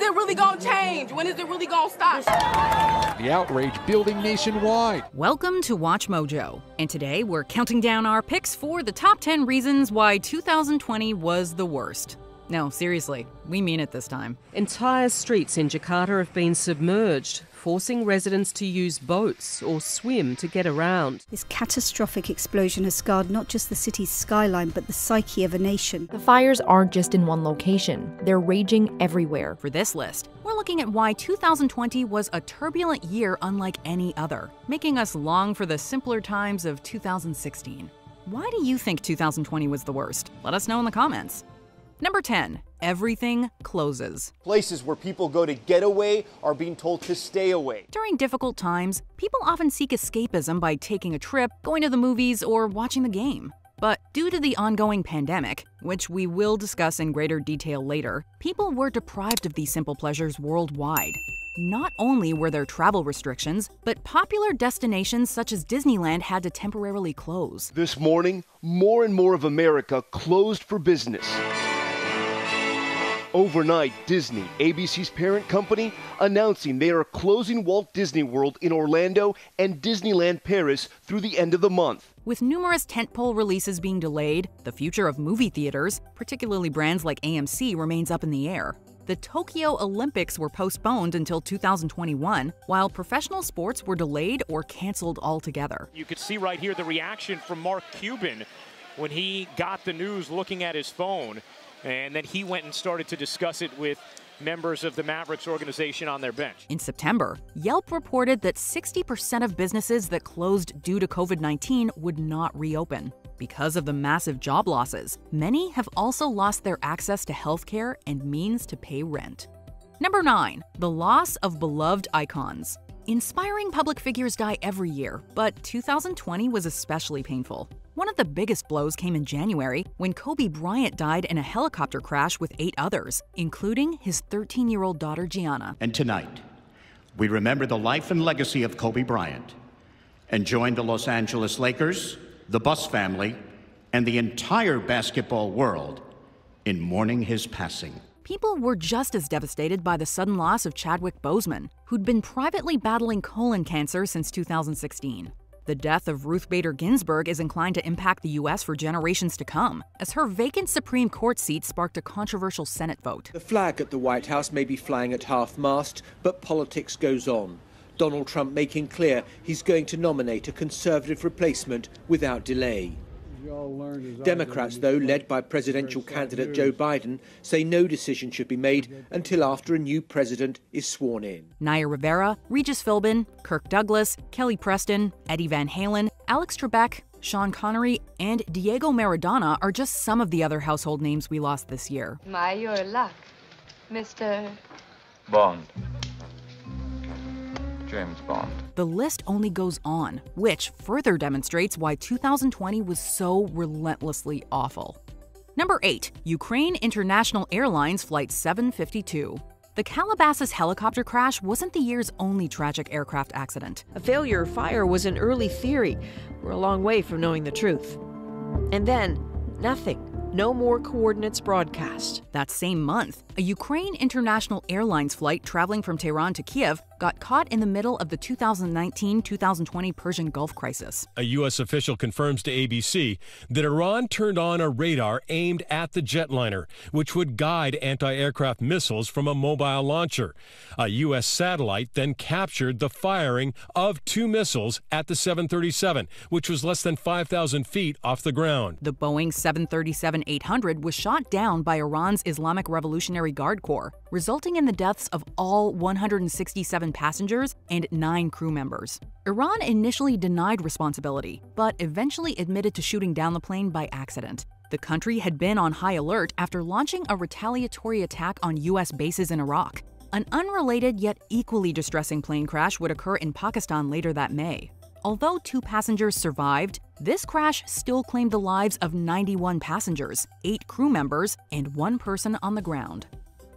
it really gonna change? When is it really gonna stop? The outrage building nationwide. Welcome to Watch Mojo, and today we're counting down our picks for the top 10 reasons why 2020 was the worst. No, seriously, we mean it this time. Entire streets in Jakarta have been submerged, forcing residents to use boats or swim to get around. This catastrophic explosion has scarred not just the city's skyline, but the psyche of a nation. The fires aren't just in one location. They're raging everywhere. For this list, we're looking at why 2020 was a turbulent year unlike any other, making us long for the simpler times of 2016. Why do you think 2020 was the worst? Let us know in the comments. Number 10, everything closes. Places where people go to get away are being told to stay away. During difficult times, people often seek escapism by taking a trip, going to the movies, or watching the game. But due to the ongoing pandemic, which we will discuss in greater detail later, people were deprived of these simple pleasures worldwide. Not only were there travel restrictions, but popular destinations such as Disneyland had to temporarily close. This morning, more and more of America closed for business. Overnight, Disney, ABC's parent company, announcing they are closing Walt Disney World in Orlando and Disneyland Paris through the end of the month. With numerous tentpole releases being delayed, the future of movie theaters, particularly brands like AMC, remains up in the air. The Tokyo Olympics were postponed until 2021, while professional sports were delayed or canceled altogether. You could see right here the reaction from Mark Cuban when he got the news looking at his phone. And then he went and started to discuss it with members of the Mavericks organization on their bench. In September, Yelp reported that 60% of businesses that closed due to COVID-19 would not reopen. Because of the massive job losses, many have also lost their access to healthcare and means to pay rent. Number 9, the loss of beloved icons. Inspiring public figures die every year, but 2020 was especially painful. One of the biggest blows came in January when Kobe Bryant died in a helicopter crash with 8 others, including his 13-year-old daughter Gianna. And tonight, we remember the life and legacy of Kobe Bryant and join the Los Angeles Lakers, the Buss family, and the entire basketball world in mourning his passing. People were just as devastated by the sudden loss of Chadwick Boseman, who'd been privately battling colon cancer since 2016. The death of Ruth Bader Ginsburg is inclined to impact the U.S. for generations to come, as her vacant Supreme Court seat sparked a controversial Senate vote. The flag at the White House may be flying at half-mast, but politics goes on. Donald Trump making clear he's going to nominate a conservative replacement without delay. Democrats, though, led by presidential candidate Joe Biden, say no decision should be made until after a new president is sworn in. Naya Rivera, Regis Philbin, Kirk Douglas, Kelly Preston, Eddie Van Halen, Alex Trebek, Sean Connery, and Diego Maradona are just some of the other household names we lost this year. My, your luck, Mr. Bond. James Bond. The list only goes on, which further demonstrates why 2020 was so relentlessly awful. Number 8, Ukraine International Airlines Flight 752. The Calabasas helicopter crash wasn't the year's only tragic aircraft accident. A failure or fire was an early theory. We're a long way from knowing the truth. And then, nothing. No more coordinates broadcast. That same month, a Ukraine International Airlines flight traveling from Tehran to Kiev got caught in the middle of the 2019-2020 Persian Gulf crisis. A U.S. official confirms to ABC that Iran turned on a radar aimed at the jetliner, which would guide anti-aircraft missiles from a mobile launcher. A U.S. satellite then captured the firing of 2 missiles at the 737, which was less than 5,000 feet off the ground. The Boeing 737-800 was shot down by Iran's Islamic Revolutionary Guard Corps, resulting in the deaths of all 167 passengers and 9 crew members. Iran initially denied responsibility, but eventually admitted to shooting down the plane by accident. The country had been on high alert after launching a retaliatory attack on U.S. bases in Iraq. An unrelated yet equally distressing plane crash would occur in Pakistan later that May. Although 2 passengers survived, this crash still claimed the lives of 91 passengers, 8 crew members, and 1 person on the ground.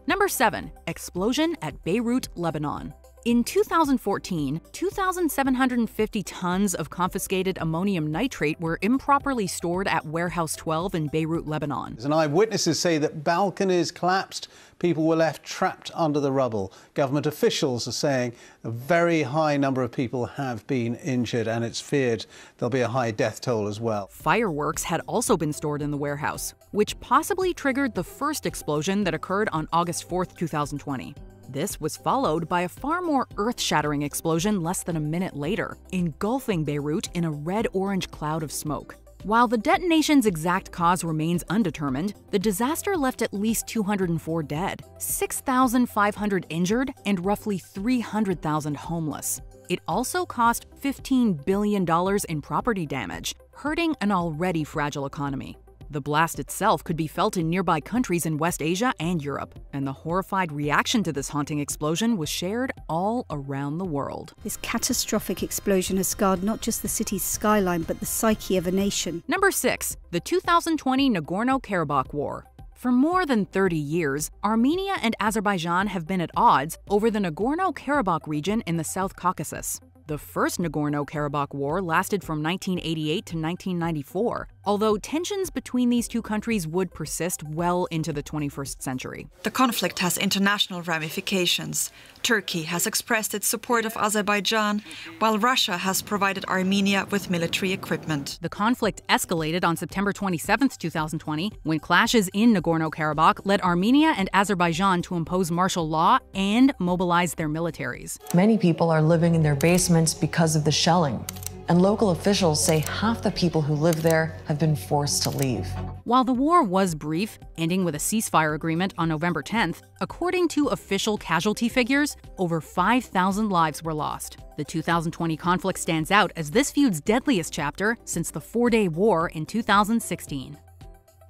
Number 7, explosion at Beirut, Lebanon. In 2014, 2,750 tons of confiscated ammonium nitrate were improperly stored at Warehouse 12 in Beirut, Lebanon. And eyewitnesses say that balconies collapsed, people were left trapped under the rubble. Government officials are saying a very high number of people have been injured, and it's feared there'll be a high death toll as well. Fireworks had also been stored in the warehouse, which possibly triggered the first explosion that occurred on August 4, 2020. This was followed by a far more earth-shattering explosion less than a minute later, engulfing Beirut in a red-orange cloud of smoke. While the detonation's exact cause remains undetermined, the disaster left at least 204 dead, 6,500 injured, and roughly 300,000 homeless. It also cost $15 billion in property damage, hurting an already fragile economy. The blast itself could be felt in nearby countries in West Asia and Europe, and the horrified reaction to this haunting explosion was shared all around the world. This catastrophic explosion has scarred not just the city's skyline, but the psyche of a nation. Number 6. The 2020 Nagorno-Karabakh War. For more than 30 years, Armenia and Azerbaijan have been at odds over the Nagorno-Karabakh region in the South Caucasus. The first Nagorno-Karabakh War lasted from 1988 to 1994, although tensions between these two countries would persist well into the 21st century. The conflict has international ramifications. Turkey has expressed its support of Azerbaijan, while Russia has provided Armenia with military equipment. The conflict escalated on September 27, 2020, when clashes in Nagorno-Karabakh led Armenia and Azerbaijan to impose martial law and mobilize their militaries. Many people are living in their basements because of the shelling, and local officials say half the people who live there have been forced to leave. While the war was brief, ending with a ceasefire agreement on November 10th, according to official casualty figures, over 5,000 lives were lost. The 2020 conflict stands out as this feud's deadliest chapter since the four-day war in 2016.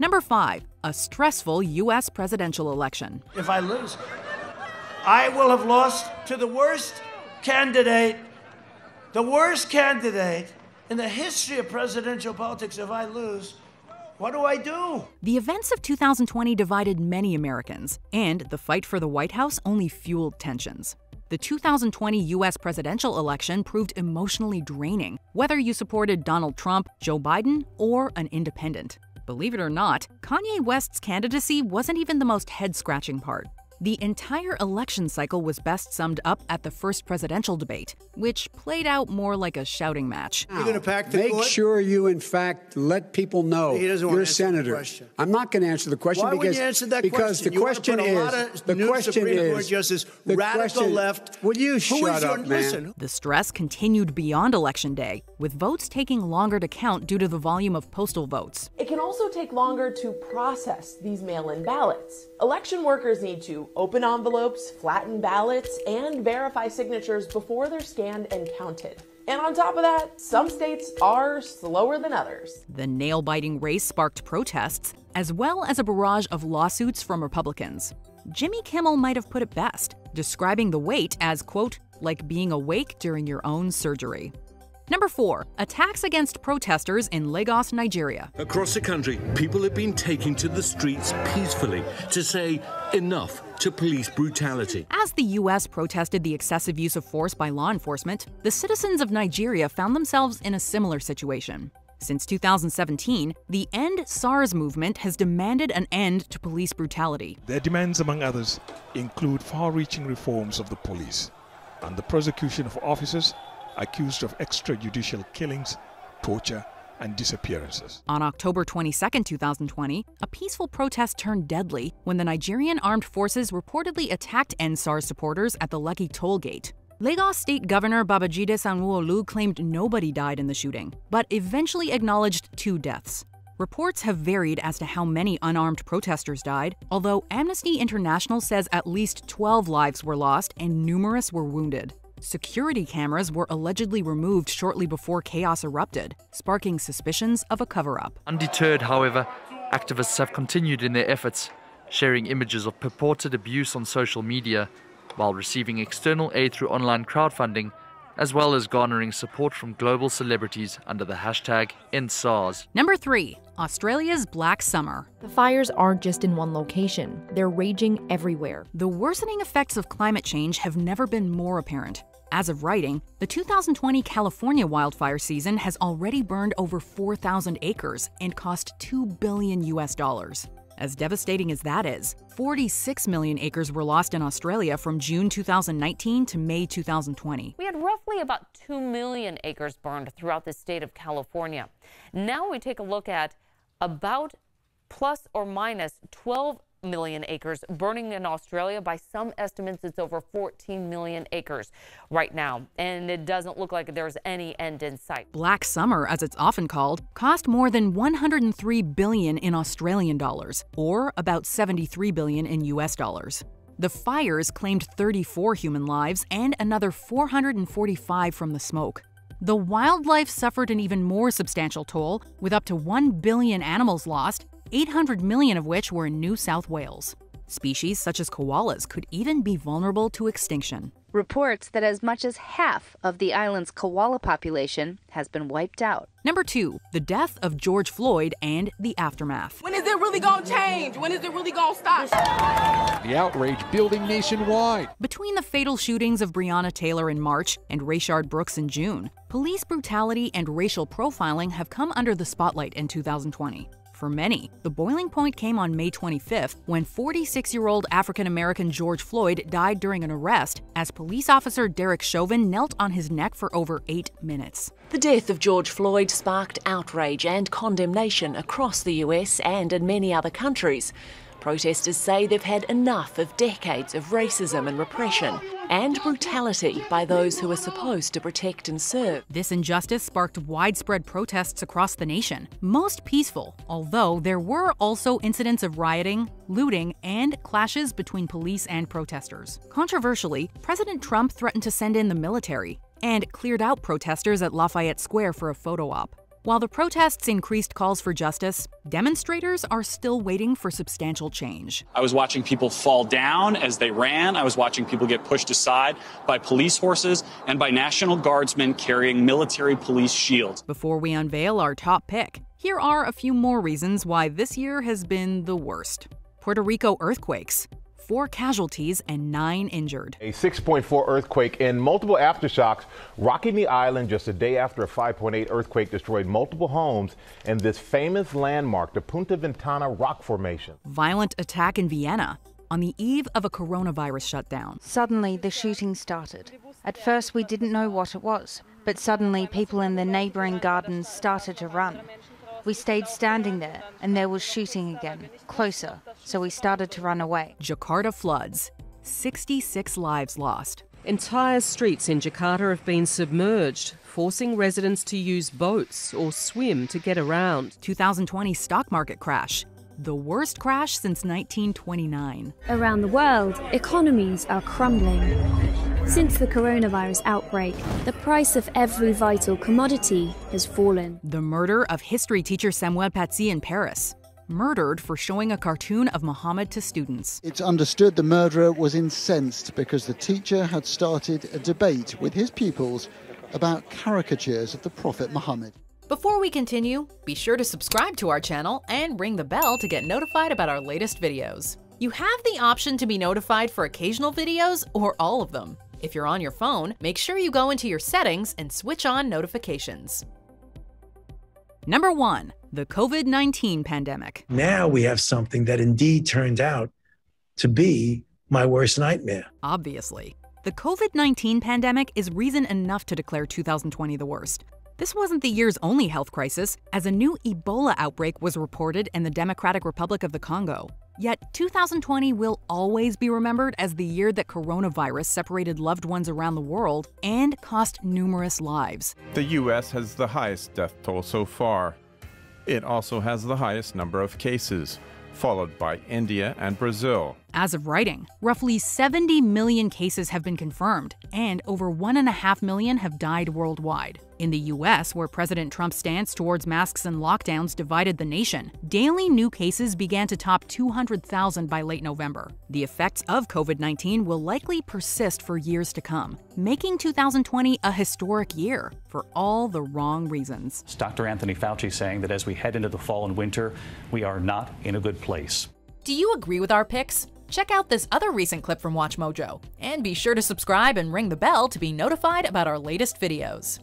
Number 5. A stressful U.S. presidential election. If I lose, I will have lost to the worst candidate in the history of presidential politics. If I lose, what do I do? The events of 2020 divided many Americans, and the fight for the White House only fueled tensions. The 2020 U.S. presidential election proved emotionally draining, whether you supported Donald Trump, Joe Biden, or an independent. Believe it or not, Kanye West's candidacy wasn't even the most head-scratching part. The entire election cycle was best summed up at the first presidential debate, which played out more like a shouting match. You're going to pack the court? Make sure you, in fact, let people know you're a senator. I'm not going to answer the question. Why wouldn't you answer that because question? The question is, the question is, Justice, radical left. Will you shut up, man? Listen. The stress continued beyond Election Day, with votes taking longer to count due to the volume of postal votes. It can also take longer to process these mail-in ballots. Election workers need to open envelopes, flatten ballots, and verify signatures before they're scanned and counted. And on top of that, some states are slower than others. The nail-biting race sparked protests, as well as a barrage of lawsuits from Republicans. Jimmy Kimmel might have put it best, describing the wait as, quote, like being awake during your own surgery. Number 4. Attacks against protesters in Lagos, Nigeria. Across the country, people have been taking to the streets peacefully to say enough to police brutality. As the U.S. protested the excessive use of force by law enforcement, the citizens of Nigeria found themselves in a similar situation. Since 2017, the End SARS movement has demanded an end to police brutality. Their demands, among others, include far-reaching reforms of the police and the prosecution of officers accused of extrajudicial killings, torture, and disappearances. On October 22, 2020, a peaceful protest turned deadly when the Nigerian armed forces reportedly attacked NSARS supporters at the Lekki toll gate. Lagos State Governor Babajide Sanwo-Olu claimed nobody died in the shooting, but eventually acknowledged 2 deaths. Reports have varied as to how many unarmed protesters died, although Amnesty International says at least 12 lives were lost and numerous were wounded. Security cameras were allegedly removed shortly before chaos erupted, sparking suspicions of a cover-up. Undeterred, however, activists have continued in their efforts, sharing images of purported abuse on social media, while receiving external aid through online crowdfunding as well as garnering support from global celebrities under the hashtag #EndSARS. Number 3. Australia's Black Summer. The fires aren't just in one location, they're raging everywhere. The worsening effects of climate change have never been more apparent. As of writing, the 2020 California wildfire season has already burned over 4,000 acres and cost $2 billion. As devastating as that is, 46 million acres were lost in Australia from June 2019 to May 2020. We had roughly about 2 million acres burned throughout the state of California. Now we take a look at about plus or minus 12 million acres burning in Australia. By some estimates, it's over 14 million acres right now, and it doesn't look like there's any end in sight. Black Summer, as it's often called, cost more than $103 billion in Australian dollars, or about $73 billion in US dollars. The fires claimed 34 human lives and another 445 from the smoke. The wildlife suffered an even more substantial toll, with up to 1 billion animals lost, 800 million of which were in New South Wales. Species such as koalas could even be vulnerable to extinction. Reports that as much as half of the island's koala population has been wiped out. Number 2, the death of George Floyd and the aftermath. When is it really going to change? When is it really going to stop? The outrage building nationwide. Between the fatal shootings of Breonna Taylor in March and Rayshard Brooks in June, police brutality and racial profiling have come under the spotlight in 2020. For many, the boiling point came on May 25th when 46-year-old African-American George Floyd died during an arrest as police officer Derek Chauvin knelt on his neck for over 8 minutes. The death of George Floyd sparked outrage and condemnation across the US and in many other countries. Protesters say they've had enough of decades of racism and repression and brutality by those who are supposed to protect and serve. This injustice sparked widespread protests across the nation, most peaceful, although there were also incidents of rioting, looting, and clashes between police and protesters. Controversially, President Trump threatened to send in the military and cleared out protesters at Lafayette Square for a photo op. While the protests increased calls for justice, demonstrators are still waiting for substantial change. I was watching people fall down as they ran. I was watching people get pushed aside by police horses and by National Guardsmen carrying military police shields. Before we unveil our top pick, here are a few more reasons why this year has been the worst. Puerto Rico earthquakes. 4 casualties and 9 injured. A 6.4 earthquake and multiple aftershocks rocking the island just a day after a 5.8 earthquake destroyed multiple homes in this famous landmark, the Punta Ventana rock formation. Violent attack in Vienna on the eve of a coronavirus shutdown. Suddenly, the shooting started. At first, we didn't know what it was, but suddenly people in the neighboring gardens started to run. We stayed standing there, and there was shooting again, closer, so we started to run away. Jakarta floods. 66 lives lost. Entire streets in Jakarta have been submerged, forcing residents to use boats or swim to get around. 2020 stock market crash. The worst crash since 1929. Around the world, economies are crumbling. Since the coronavirus outbreak, the price of every vital commodity has fallen. The murder of history teacher Samuel Paty in Paris. Murdered for showing a cartoon of Muhammad to students. It's understood the murderer was incensed because the teacher had started a debate with his pupils about caricatures of the Prophet Muhammad. Before we continue, be sure to subscribe to our channel and ring the bell to get notified about our latest videos. You have the option to be notified for occasional videos or all of them. If you're on your phone, make sure you go into your settings and switch on notifications. Number 1, the COVID-19 pandemic. Now we have something that indeed turned out to be my worst nightmare. Obviously, the COVID-19 pandemic is reason enough to declare 2020 the worst. This wasn't the year's only health crisis, as a new Ebola outbreak was reported in the Democratic Republic of the Congo. Yet 2020 will always be remembered as the year that coronavirus separated loved ones around the world and cost numerous lives. The U.S. has the highest death toll so far. It also has the highest number of cases, followed by India and Brazil. As of writing, roughly 70 million cases have been confirmed, and over 1.5 million have died worldwide. In the U.S., where President Trump's stance towards masks and lockdowns divided the nation, daily new cases began to top 200,000 by late November. The effects of COVID-19 will likely persist for years to come, making 2020 a historic year for all the wrong reasons. Dr. Anthony Fauci saying that as we head into the fall and winter, we are not in a good place. Do you agree with our picks? Check out this other recent clip from WatchMojo, and be sure to subscribe and ring the bell to be notified about our latest videos.